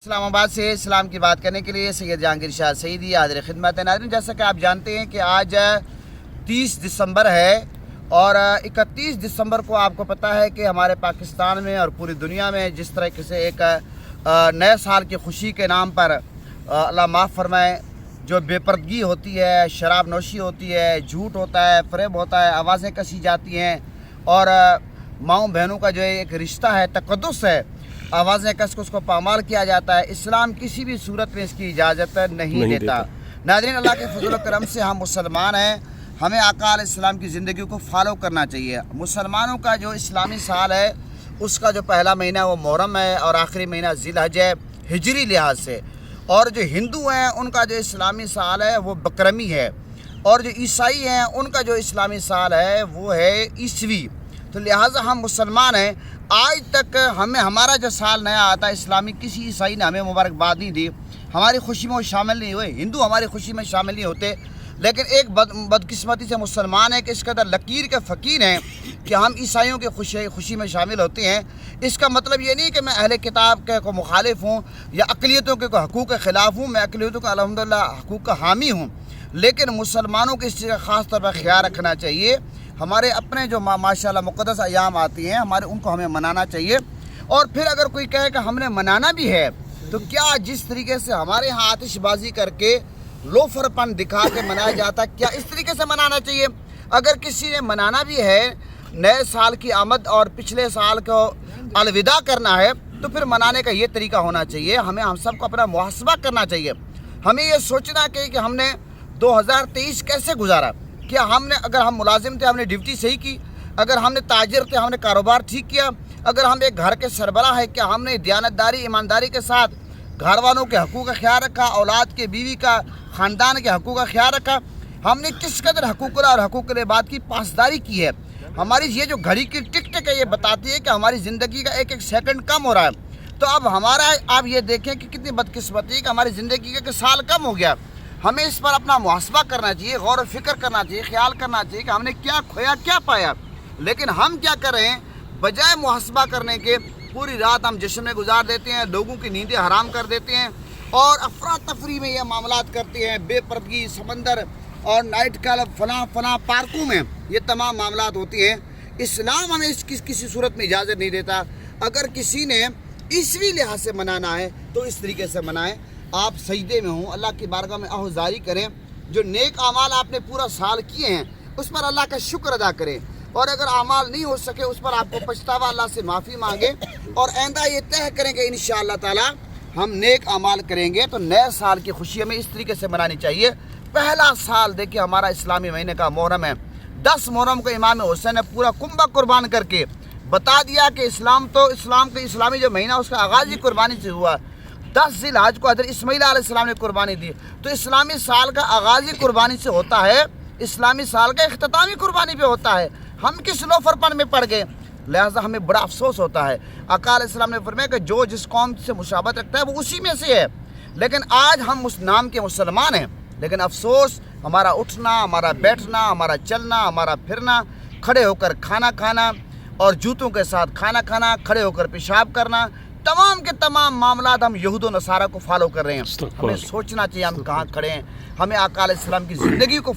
इस्लामाबाद से इस्लाम की बात करने के लिए सैयद जहांगीर शाह सईदी हाज़िर खिदमत है। नाज़रीन, जैसा कि आप जानते हैं कि आज 30 दिसंबर है और 31 दिसंबर को आपको पता है कि हमारे पाकिस्तान में और पूरी दुनिया में जिस तरीके से एक नए साल की खुशी के नाम पर अल्लाह माफ़ फरमाए जो बेपर्दगी होती है, शराब नोशी होती है, झूठ होता है, फ़रेब होता है, आवाज़ें कसी जाती हैं और माँओं बहनों का जो एक रिश्ता है, तक़द्दुस है, आवाज़ें कस को उसको पामाल किया जाता है। इस्लाम किसी भी सूरत में इसकी इजाज़त नहीं देता। नाज़रीन, अल्लाह के फज़ल व करम से हम मुसलमान हैं, हमें आका अलैहिस्सलाम की ज़िंदगी को फॉलो करना चाहिए। मुसलमानों का जो इस्लामी साल है उसका जो पहला महीना वो मुहर्रम है और आखिरी महीना ज़िलहज है हिजरी लिहाज से, और जो हिंदू हैं उनका जो इस्लामी साल है वो बकरमी है, और जो ईसाई हैं उनका जो इस्लामी साल है वो है ईसवी। तो लिहाजा हम मुसलमान हैं, आज तक हमें हमारा जो साल नया आता है इस्लामी, किसी ईसाई ने हमें मुबारकबाद नहीं दी, हमारी खुशी में वो शामिल नहीं हुए, हिंदू हमारी खुशी में शामिल नहीं होते। लेकिन एक बदकिस्मती से मुसलमान है कि इस कदर लकीर के फ़कीर हैं कि हम ईसाइयों के खुशी में शामिल होते हैं। इसका मतलब ये नहीं कि मैं अहले किताब के को मुखालिफ हूँ या अक़लियतों के हकूक़ के ख़िलाफ़ हूँ, मैं अक़लियतों का अल्हम्दुलिल्लाह हकूक़ का हामी हूँ। लेकिन मुसलमानों को इस चीज़ का ख़ास तौर पर ख्याल रखना चाहिए। हमारे अपने जो माशाअल्लाह मुक़द्दस अय्याम आती हैं हमारे, उनको हमें मनाना चाहिए। और फिर अगर कोई कहे कि हमने मनाना भी है तो क्या जिस तरीके से हमारे यहाँ आतिशबाजी करके लोफरपन दिखा के मनाया जाता है, क्या इस तरीके से मनाना चाहिए? अगर किसी ने मनाना भी है, नए साल की आमद और पिछले साल को अलविदा करना है, तो फिर मनाने का ये तरीका होना चाहिए। हमें हम सबको अपना मुहासबा करना चाहिए। हमें ये सोचना चाहिए कि हमने 2023 कैसे गुजारा। क्या हमने, अगर हम मुलाजिम थे हमने ड्यूटी सही की, अगर हमने ताजिर थे हमने कारोबार ठीक किया, अगर हम एक घर के सरबराह है क्या हमने दियानतदारी ईमानदारी के साथ घर वालों के हकूक़ का ख्याल रखा, औलाद के, बीवी का, ख़ानदान के हकूक़ का ख्याल रखा, हमने किस कदर हकूक़ और हकूक़ बात की पासदारी की है। हमारी ये जो घड़ी की टिक टिक है ये बताती है कि हमारी ज़िंदगी का एक एक सेकंड कम हो रहा है। तो अब हमारा, आप ये देखें कि कितनी बदकिस्मती कि हमारी ज़िंदगी का साल कम हो गया। हमें इस पर अपना मुहासबा करना चाहिए, गौर व फिक्र करना चाहिए, ख्याल करना चाहिए कि हमने क्या खोया क्या पाया। लेकिन हम क्या कर रहे हैं, बजाय मुहासबा करने के पूरी रात हम जश्न में गुजार देते हैं, लोगों की नींदें हराम कर देते हैं और अफरा तफरी में ये मामलात करते हैं। बेपर्दगी, समंदर और नाइट क्लब, फलां पार्कों में ये तमाम मामलात होती हैं। इस्लाम हमें इस किसी सूरत में इजाज़त नहीं देता। अगर किसी ने ईसवी लिहाज से मनाना है तो इस तरीके से मनाएं। आप सजदे में हों, अल्लाह की बारगाह में आहुजारी करें, जो नेक आमाल आपने पूरा साल किए हैं उस पर अल्लाह का शुक्र अदा करें, और अगर आमाल नहीं हो सके उस पर आपको पछतावा, अल्लाह से माफ़ी मांगे और आइंदा ये तय करें कि इंशाअल्लाह ताला हम नेक आमाल करेंगे। तो नए साल की खुशी हमें इस तरीके से मनानी चाहिए। पहला साल देखिए हमारा इस्लामी महीने का मुहर्रम है। 10 मुहर्रम को इमाम हुसैन ने पूरा कुंबा कुर्बान करके बता दिया कि इस्लाम के इस्लामी जो महीना उसका आगाज़ ही कुर्बानी से हुआ। 10 ज़िलहज को हज़रत इस्माईल अलैहिस्सलाम ने कुर्बानी दी। तो इस्लामी साल का आगाज़ ही कुर्बानी से होता है, इस्लामी साल का इख्तितामी कुर्बानी पे होता है। हम किस लोफरपन में पड़ गए, लिहाजा हमें बड़ा अफसोस होता है। आका अलैहिस्सलाम ने फरमाया कि जो जिस कौम से मुशाबत रखता है वो उसी में से है। लेकिन आज हम उस नाम के मुसलमान हैं, लेकिन अफसोस हमारा उठना, हमारा बैठना, हमारा चलना, हमारा फिरना, खड़े होकर खाना खाना और जूतों के साथ खाना खाना, खड़े होकर पेशाब करना, तमाम के तमाम मामलात हम यहूद व नसारा को फॉलो कर रहे हैं। हमें सोचना चाहिए हम कहाँ खड़े हैं। हमें आका अलैहिस्सलाम की ज़िंदगी को